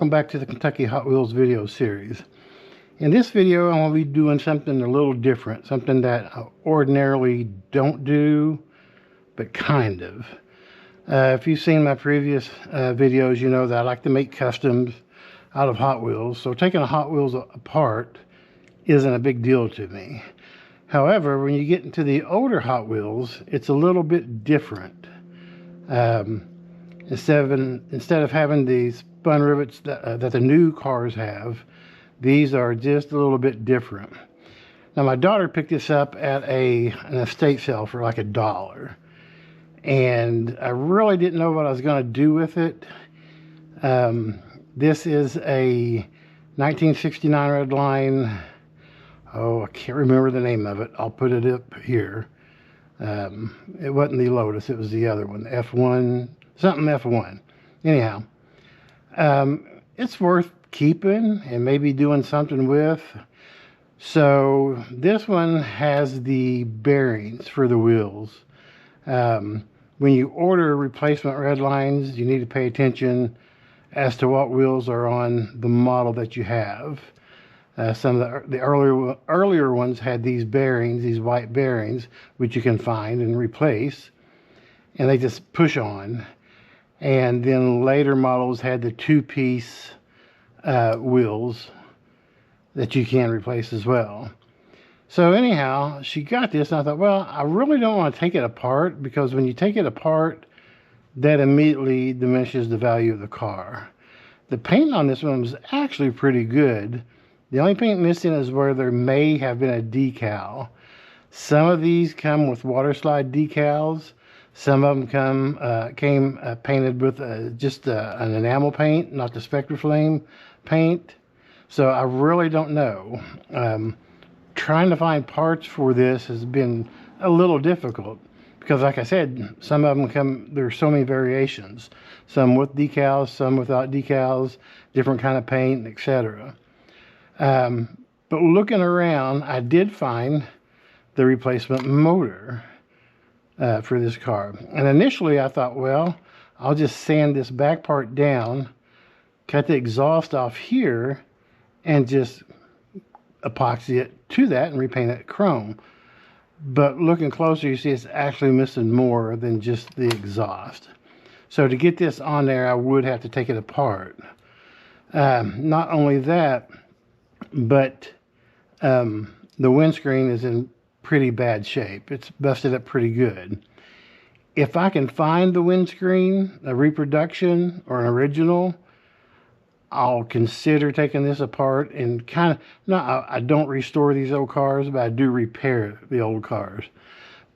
welcome back to the Kentucky Hot Wheels video series. In this video, I'm going to be doing something a little different, something that I ordinarily don't do, but kind of. If you've seen my previous videos, you know that I like to make customs out of Hot Wheels, so taking a Hot Wheels apart isn't a big deal to me. However, when you get into the older Hot Wheels, it's a little bit different. Instead of having these spun rivets that the new cars have, these are just a little bit different. Now, my daughter picked this up at an estate sale for like $1, and I really didn't know what I was going to do with it. This is a 1969 red line. Oh, I can't remember the name of it. I'll put it up here. It wasn't the Lotus, it was the other one, the F1, something F1. Anyhow, it's worth keeping and maybe doing something with. So this one has the bearings for the wheels. When you order replacement red lines, you need to pay attention as to what wheels are on the model that you have. Some of the earlier ones had these bearings, these white bearings, which you can find and replace, and they just push on. And then later models had the two-piece wheels that you can replace as well. So anyhow, she got this, and I thought, well, I really don't want to take it apart, because when you take it apart, that immediately diminishes the value of the car. The paint on this one was actually pretty good. The only paint missing is where there may have been a decal. Some of these come with water slide decals. Some of them came painted with just an enamel paint, not the Spectraflame paint. So I really don't know. Trying to find parts for this has been a little difficult, because like I said, some of them there's so many variations. Some with decals, some without decals, different kind of paint, etc. But looking around, I did find the replacement motor for this car. And initially I thought, well, I'll just sand this back part down, cut the exhaust off here, and just epoxy it to that and repaint it chrome. But looking closer, you see it's actually missing more than just the exhaust. So to get this on there, I would have to take it apart. Not only that, but the windscreen is in pretty bad shape. It's busted up pretty good. If I can find the windscreen, a reproduction or an original, I'll consider taking this apart and I don't restore these old cars, but I do repair the old cars.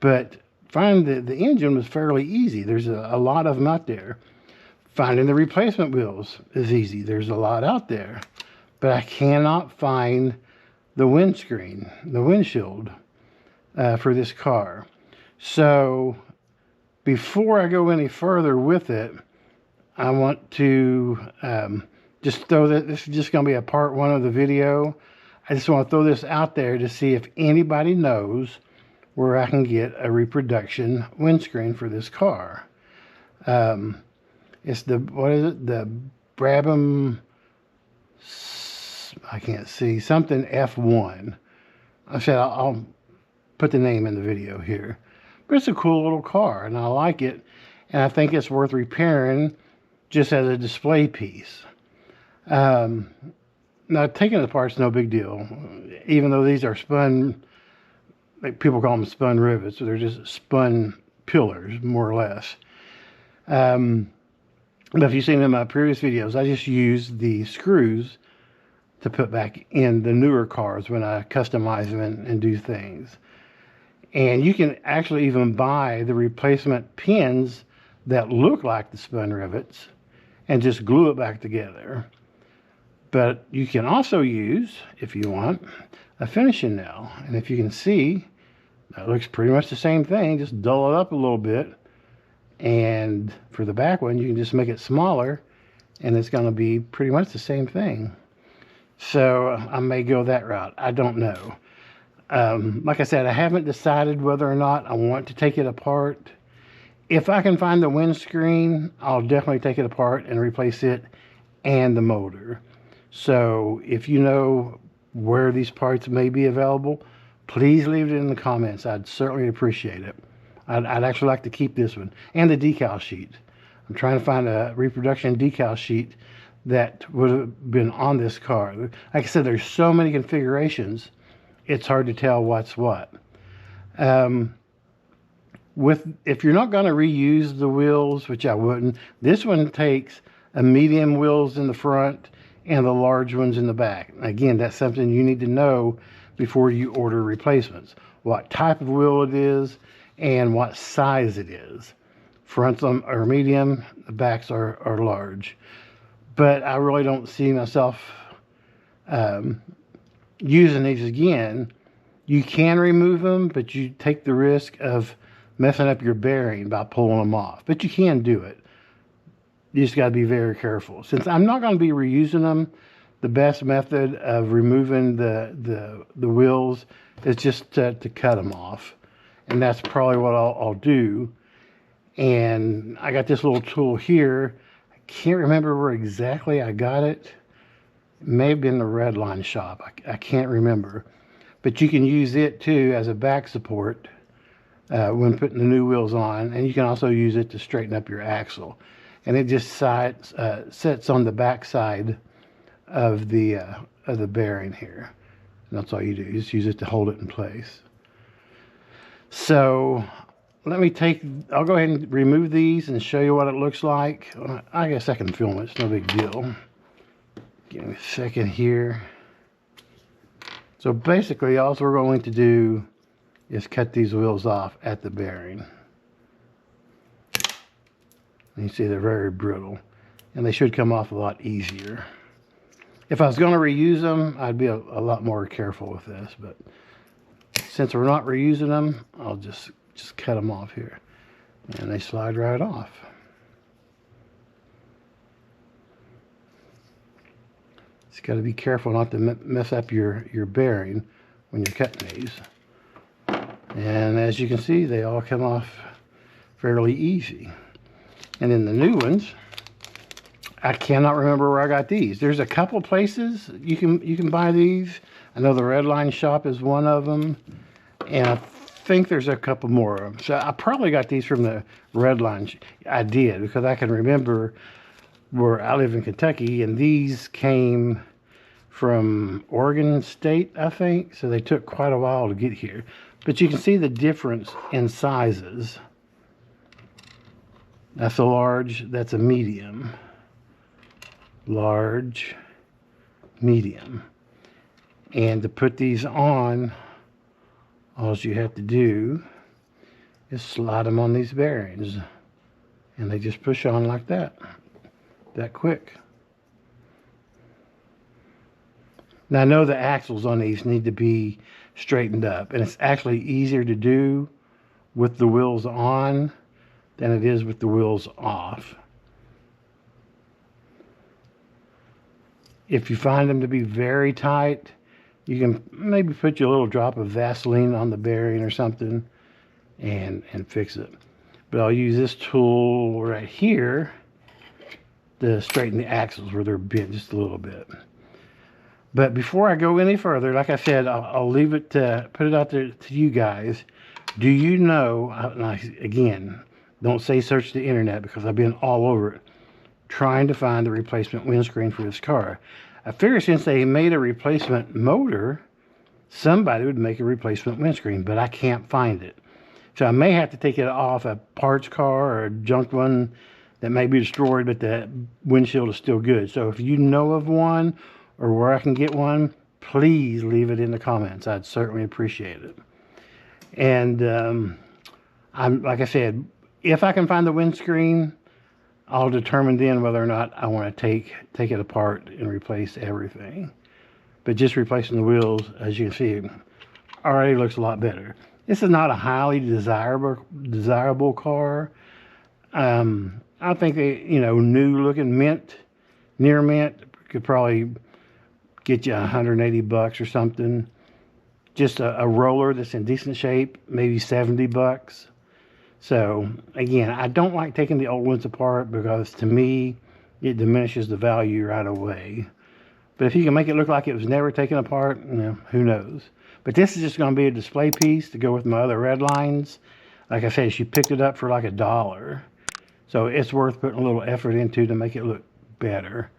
But finding the engine was fairly easy. There's a lot of them out there. Finding the replacement wheels is easy. There's a lot out there. But I cannot find the windscreen, the windshield for this car. So before I go any further with it, I want to just throw that. This is just going to be a part one of the video. I just want to throw this out there to see if anybody knows where I can get a reproduction windscreen for this car. It's what is it? The Brabham, I can't see, something F1. I said I'll put the name in the video here. But it's a cool little car, and I like it. And I think it's worth repairing just as a display piece. Now, taking it apart is no big deal. Even though these are spun, like people call them spun rivets, so they're just spun pillars, more or less. But if you've seen in my previous videos, I just use the screws to put back in the newer cars when I customize them and do things. And you can actually even buy the replacement pins that look like the spun rivets and just glue it back together. But you can also use, if you want, a finishing nail. And if you can see, that looks pretty much the same thing, just dull it up a little bit. And for the back one, you can just make it smaller, and it's going to be pretty much the same thing. So I may go that route. I don't know. Like I said, I haven't decided whether or not I want to take it apart. If I can find the windscreen, I'll definitely take it apart and replace it and the motor. So if you know where these parts may be available, please leave it in the comments. I'd certainly appreciate it. I'd actually like to keep this one and the decal sheet. I'm trying to find a reproduction decal sheet that would have been on this car. Like I said, there's so many configurations, it's hard to tell what's what. If you're not going to reuse the wheels, which I wouldn't, this one takes a medium wheels in the front and the large ones in the back. Again, that's something you need to know before you order replacements. What type of wheel it is and what size it is. Fronts are medium, the backs are large. But I really don't see myself using these again. You can remove them, but you take the risk of messing up your bearing by pulling them off. But you can do it. You just got to be very careful. Since I'm not going to be reusing them, the best method of removing the wheels is just to cut them off. And that's probably what I'll do. And I got this little tool here. I can't remember where exactly I got it. It may have been the Redline shop. I can't remember. But you can use it too as a back support when putting the new wheels on. And you can also use it to straighten up your axle. And it just sits on the back side of the bearing here. And that's all you do. You just use it to hold it in place. So I'll go ahead and remove these and show you what it looks like. I guess I can film it. It's no big deal. Give me a second here. So basically, all we're going to do is cut these wheels off at the bearing. And you see they're very brittle, and they should come off a lot easier. If I was going to reuse them, I'd be a lot more careful with this, but since we're not reusing them, I'll just cut them off here, and they slide right off. Just got to be careful not to mess up your bearing when you're cutting these. And as you can see, they all come off fairly easy. And then the new ones, I cannot remember where I got these. There's a couple places you can buy these. I know the Redline shop is one of them, and I think there's a couple more of them. So I probably got these from the Redline. I did, because I can remember where I live in Kentucky, and these came from Oregon State, I think. So they took quite a while to get here. But you can see the difference in sizes. That's a large, that's a medium. Large, medium. And to put these on, all you have to do is slide them on these bearings. And they just push on like that quick. Now I know the axles on these need to be straightened up, and it's actually easier to do with the wheels on than it is with the wheels off. If you find them to be very tight, you can maybe put a little drop of Vaseline on the bearing or something and fix it. But I'll use this tool right here to straighten the axles where they're bent just a little bit. But before I go any further, like I said, I'll leave it to put it out there to you guys. Do you know, again, don't say search the internet, because I've been all over it trying to find the replacement windscreen for this car. I figure since they made a replacement motor, somebody would make a replacement windscreen, but I can't find it. So I may have to take it off a parts car or a junk one that may be destroyed, but the windshield is still good. So if you know of one or where I can get one, please leave it in the comments. I'd certainly appreciate it. And like I said, if I can find the windscreen, I'll determine then whether or not I want to take it apart and replace everything. But just replacing the wheels, as you can see, already looks a lot better. This is not a highly desirable car. I think new looking mint, near mint, could probably get you $180 or something. Just a roller that's in decent shape, maybe $70. So again, I don't like taking the old ones apart, because to me, it diminishes the value right away. But if you can make it look like it was never taken apart, you know, who knows. But this is just going to be a display piece to go with my other red lines. Like I said, she picked it up for like $1. So it's worth putting a little effort into to make it look better.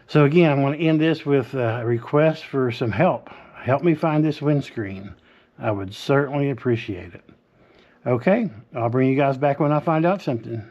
So again, I'm going to end this with a request for some help. Help me find this windscreen. I would certainly appreciate it. Okay, I'll bring you guys back when I find out something.